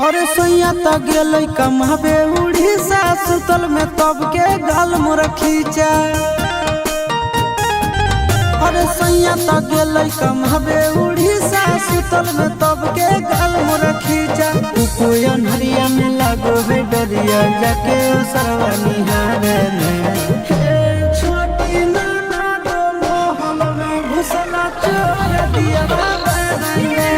अरे सैया त गेलै कमाबे उड़ीसा सुतल में तब के गाल मोर खींचा। अरे सैया त गेलै कमाबे उड़ीसा सुतल में तब के गाल मोर खींचा। कोई अन्हरिया में लागो है डरिया जाके सरवा निहारे में छोटी नाना दो मोहल में घुसला चोर। दिया बारेंगे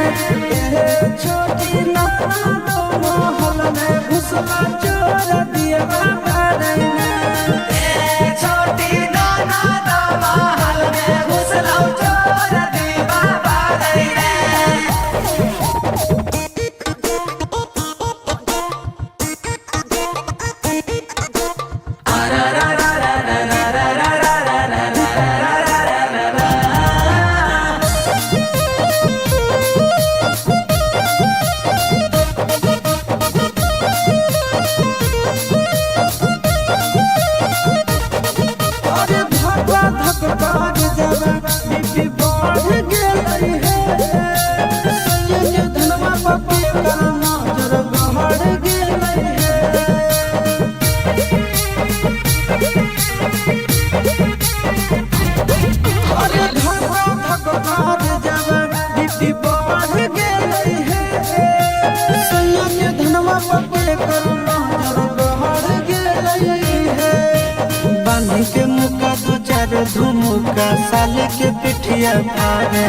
छोटी ननदो महल में घुसला चोर दिया बारेंगे छोटी ननदो महल में घुसला चोर दिया बारेंगे अरे धक्का धक्का जब बीपी बढ़ गेलै है सैयद धनवा पप्पी कर नजर गहर गेलै है अरे धक्का धक्का जब बीपी बढ़ गेलै है सैयद धनवा पप्पी कर नजर गहर गेलै है बांधी के मुका दो चार धुमुका साले के पिठिया फाड़े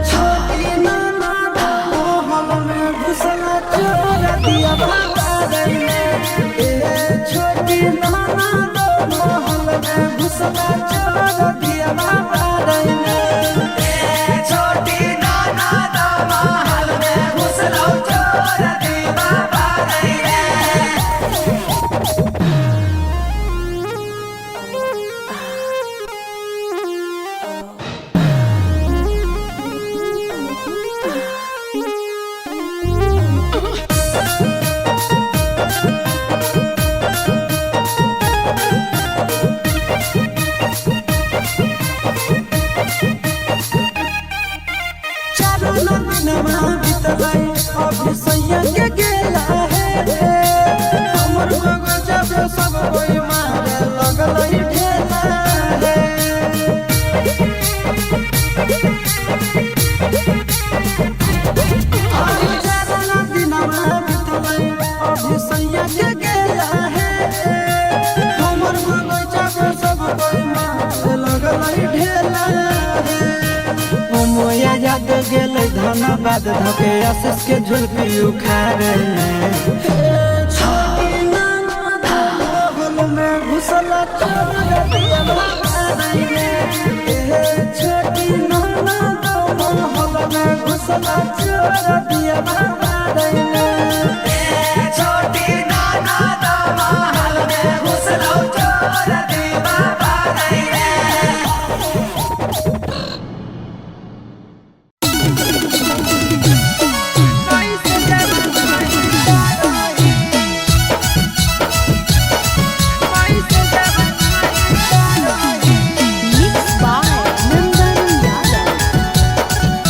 छोटी ननदो महल में घुसला चोर दिया बारेंगे छोटी ननदो महल में घुसला चोर दिया बारेंगे छोटी ननदो महल में घुसला चोर दिया बारेंगे चारों नदिनमा बितलै अभी सैया के गेला है हमर बगल जब सब कोई मारे लगलै ढेला है अभी चारों नदिनमा बितलै अभी सैया के गेला है हमर बगल जब सब कोई मारे लगलै ढेला है मोया याद गेलै धनबाद धके आशीष के झुलपी उखाड़े छोटी ननदो महल में घुसला चोर दिया बारेंगे छोटी ननदो महल में घुसला चोर दिया बारेंगे छोटी ननदो महल में घुसला चोर दिया बारेंगे Mixed by Nandan Yadav.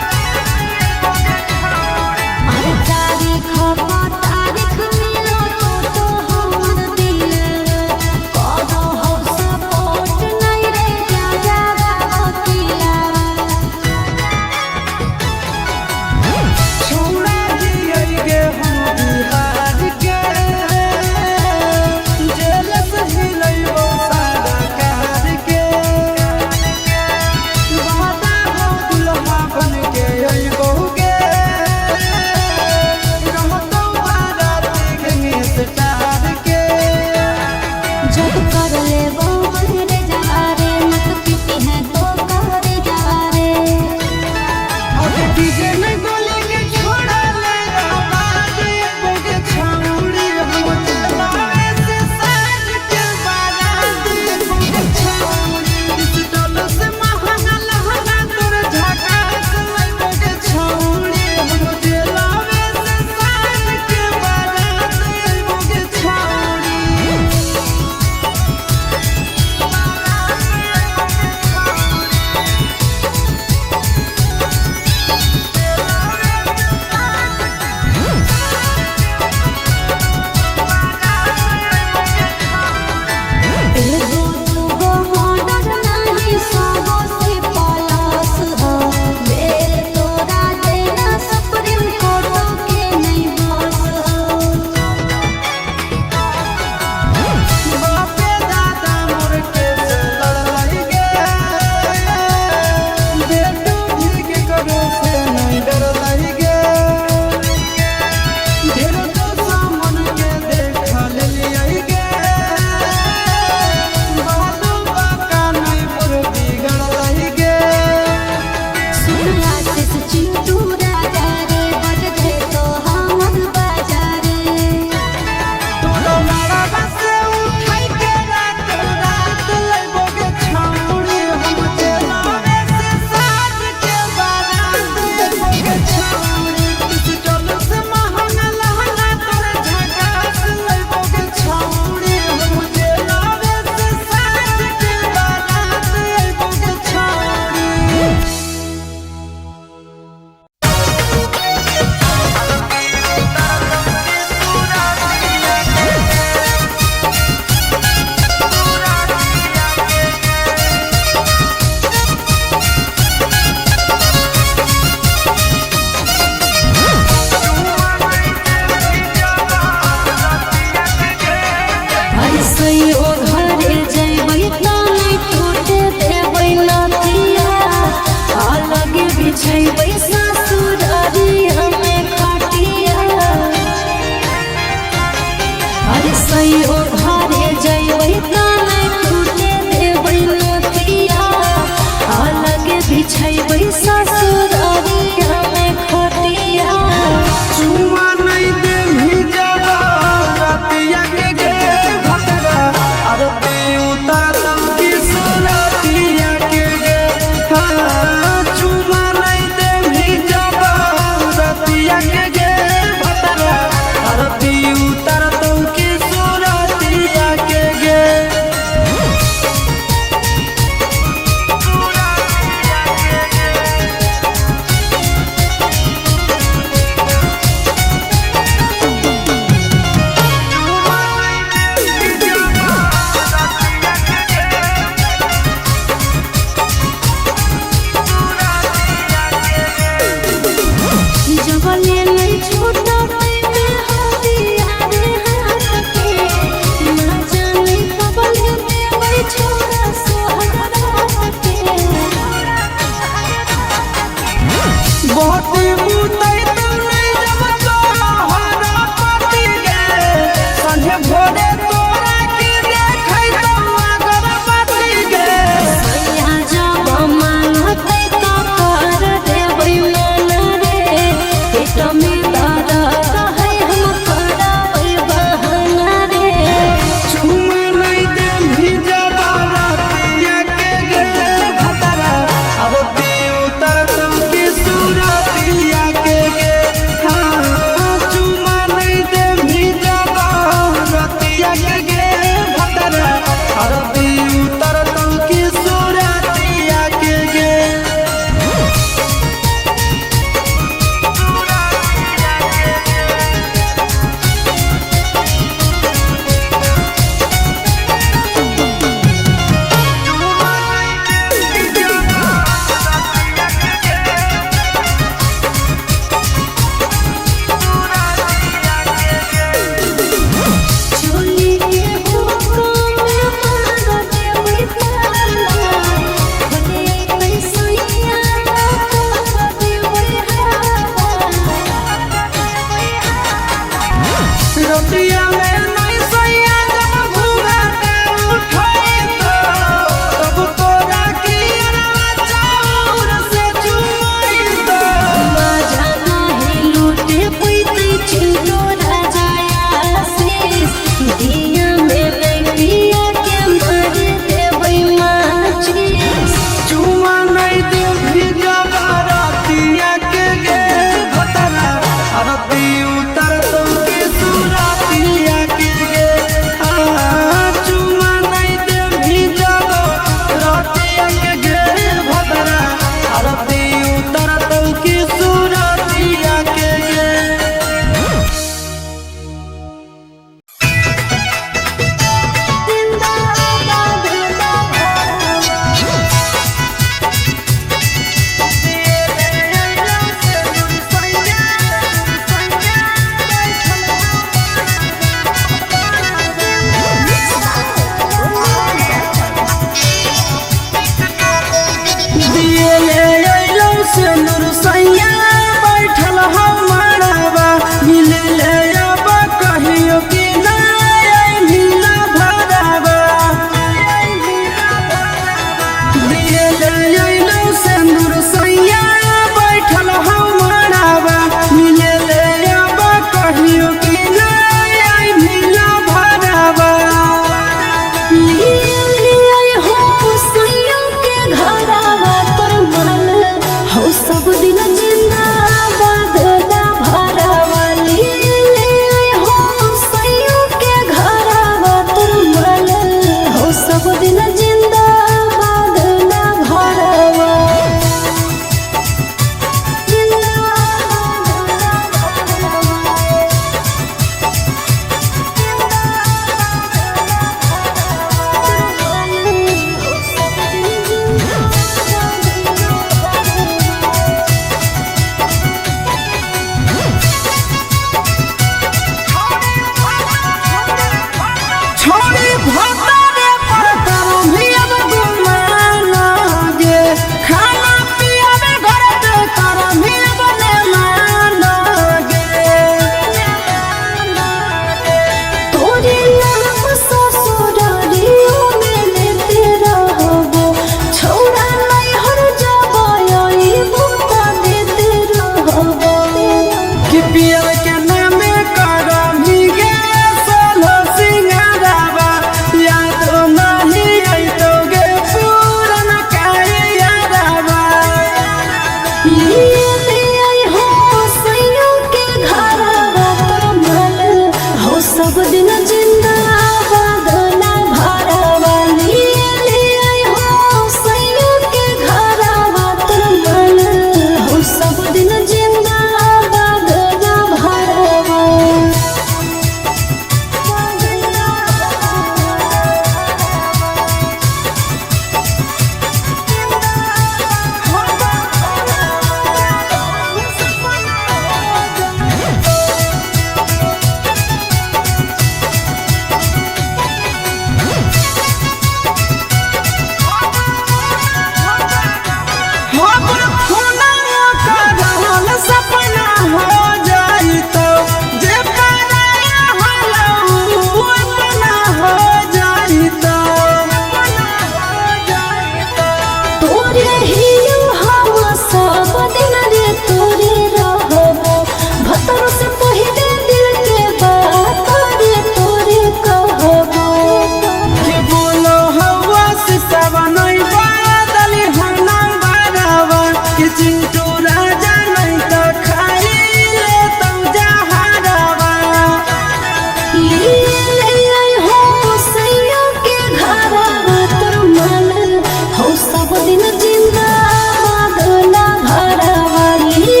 दिन जिंदाबाद ना घरवाली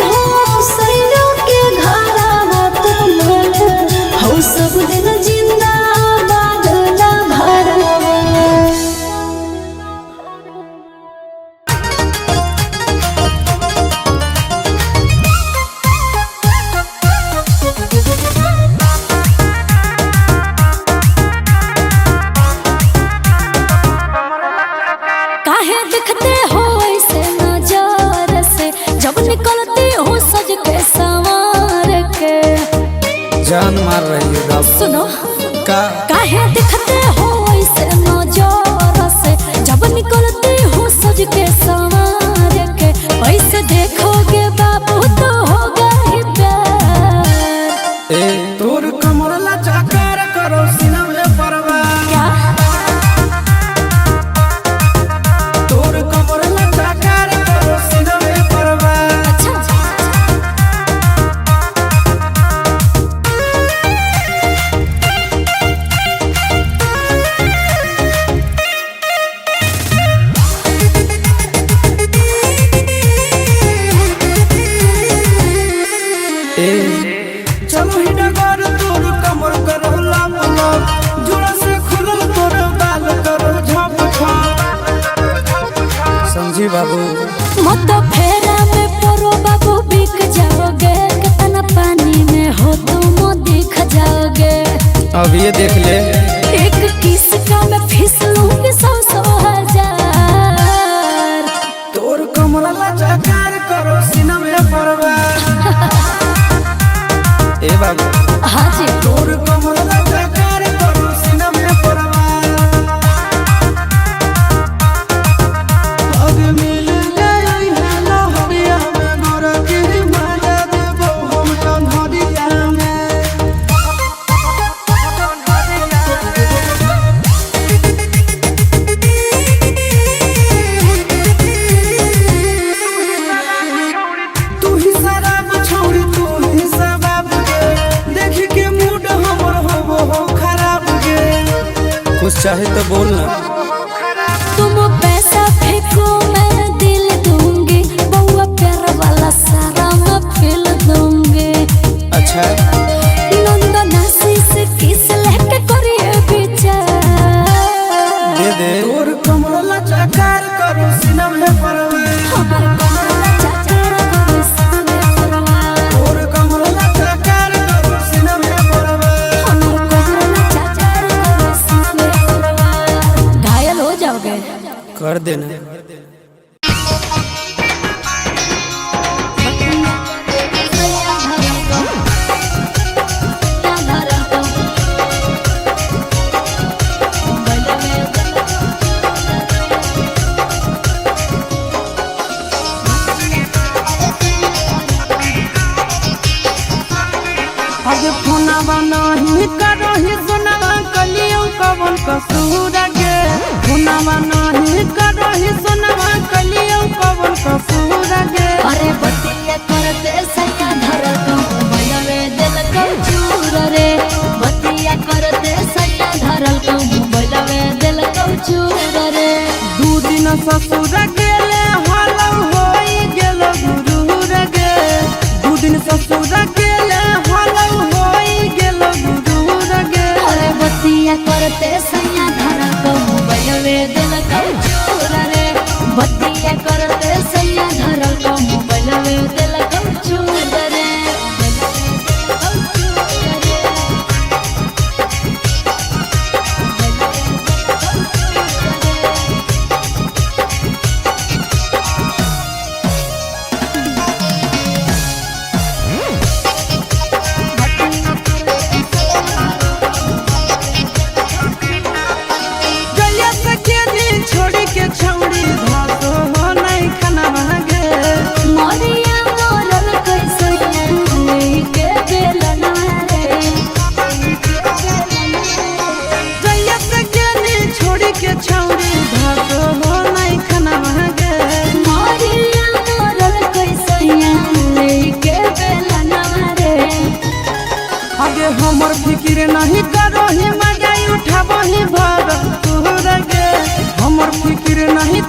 हो सैया के घरवा तुमन हो सब दिन जिंदाबाद ना घरवा। काहे दिखते हो ऐसे नजर से जब निकलती हो सज के संवार के। जान मार रही है रब सुनो का काहे दिखते हो ऐसे नजर से जब निकलती हो सज के संवार के। ऐसे देखोगे बाबू तो होगा ही प्यार। ए तोर कमर लचकार करो सीना में परवार क्या तोर कमर लचकार करो सीना में परवार। अच्छा चलो ही डगर तोर कमर करो लाम लाम जुड़ा से खुलल तोर बाल करो झप झप। समझी बाबू मत फेरा में परो बाबू बिक जाओगे कितना पानी में हो तुम दिख जाओगे। अब ये देख ले एक किस का मैं फिसलूंगी 100 हजार। तोर कमर लचकार करो सीना में परवार। ए बाबू हाँ जी तोर कमर लचकार करो सीना में परवार। अब मिल गई है लहरिया में गोर के मजा देबो हम कन्हरिया में। तू ही शराब छोड़ी तू ही शराब के देख के मूड हमर हो खराब के। कुछ चाहे तो बोल ना तुम पैसा फेंको मैं दिल दूंगी बउआ प्यार वाला सारा मैं फिल दूंगी। अच्छा नंदनासी से किस लेके करिए विचार। दे दे तोर कमर लचकार करो सीना में परवार। हमारे कमर चाचा करो सामने परवार। तोर कमर लचकार करो सीना में परवार। हमारे कमर चाचा करो सामने परवार। घायल हो जाओगे कर देना आगे फोनवा नहीं करो ही सुनवा कलियो कवन कसूर गे। फोनवा नहीं करो ही सुनवा कलियो कवन कसूर गे। अरे बतिया करते सैया धरल कहूँ बलवे दिल कहूँ चूर रे। बतिया करते सैया धरल कहूँ बलवे दिल कहूँ चूर रे। 2 दिन ससुर गेले हालौ होई गेल गुरूर गे। 2 दिन ससुर गेले हालौ होई गेल गुरूर गे। अरे बतिया करते सैया धरल कहूँ बलवे दिल कहूँ चूर रे। बतिया करते सैया धरल कहूँ बलवे दिल कहूँ चूर रे। गलिया सके दिल छोड़ी के छौड़ी धासो हो नहीं खाना मांगे। मोरिया मोरल कैसे लेके बेलना रे। गलिया सके दिल छोड़ी के छौड़ी धासो हो नहीं खाना मांगे। मोरिया मोरल कैसे लेके बेलना रे। आगे हमर फिक्र नहीं करो ही मजाई उठाबो ही भर तोहर गे। हमर फिक्र नहीं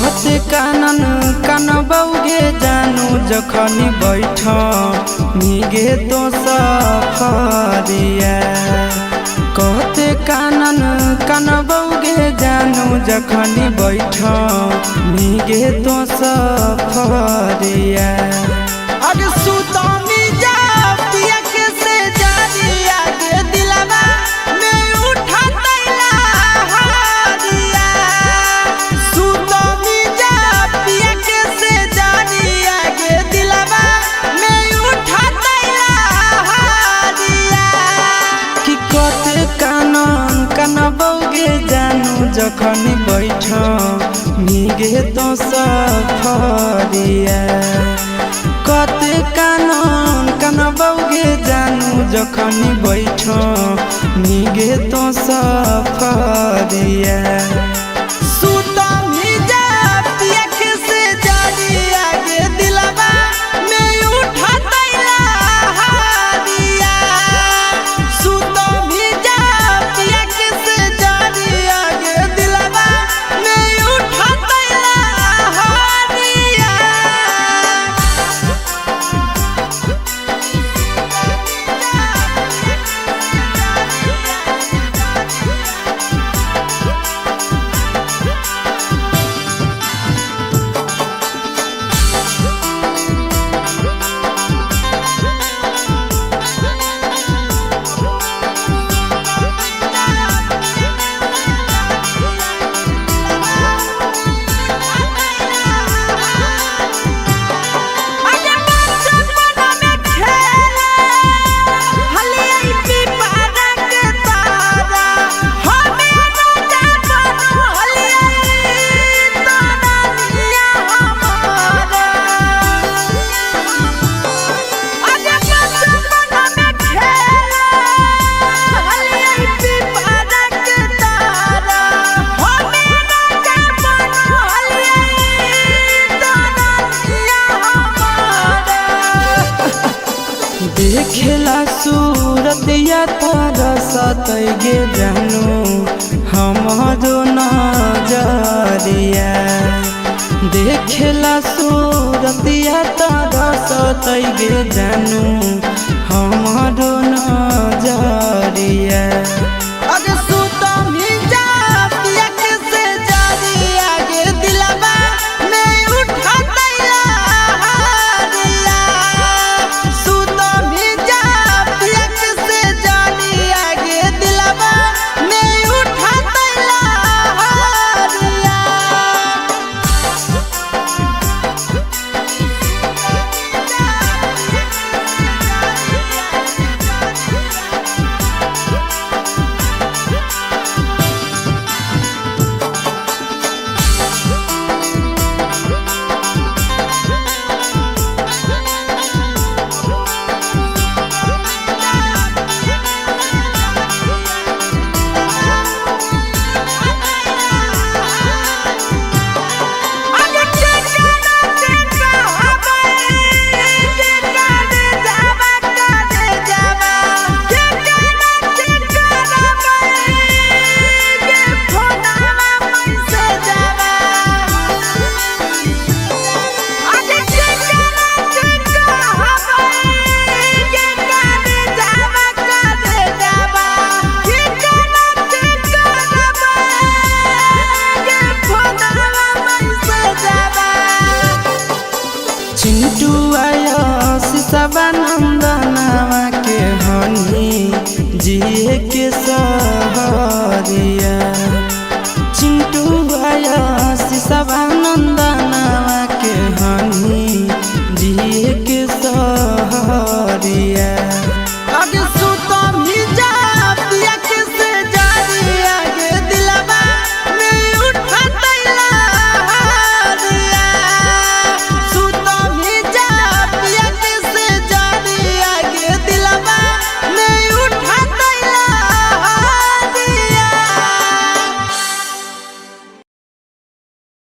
कहते कानन कान बौगे जानू जखनी बैठ निगे तो सफरिया कहते कानन कान बौगे जानू जखनी बैठ निगे तो सफरिया अरे सुतमी जा पिया के से जारिया के दिलवा में उठा तैला हारिया सुतमी जा पिया के से जारिया के दिलवा में उठा तैला हारिया कि कते कानन कान बौगे जानू जखनी बैठ निगे तो सफरिया कते कानन कान बौगे जानू जखनी बैठ निगे तो सफरिया सुतमी जा पिया के से जारिया के दिलवा में उठा तैला हारिया सुतमी जा पिया के से जारिया के दिलवा में उठा तैला हारिया देखेला सूरतिया तारा सतै गे जानू हमारो नजरिया देखेला सूरतिया तारा सतै गे जानू हमारो नजरिया अरे सुतमी जा पिया के से जारिया के दिलवा में उठा तैला हारिया सुतमी जा पिया के से जारिया के दिलवा में उठा तैला हारिया चिंटू आया शिशवानंदनवा के हनी जिए के सहरिया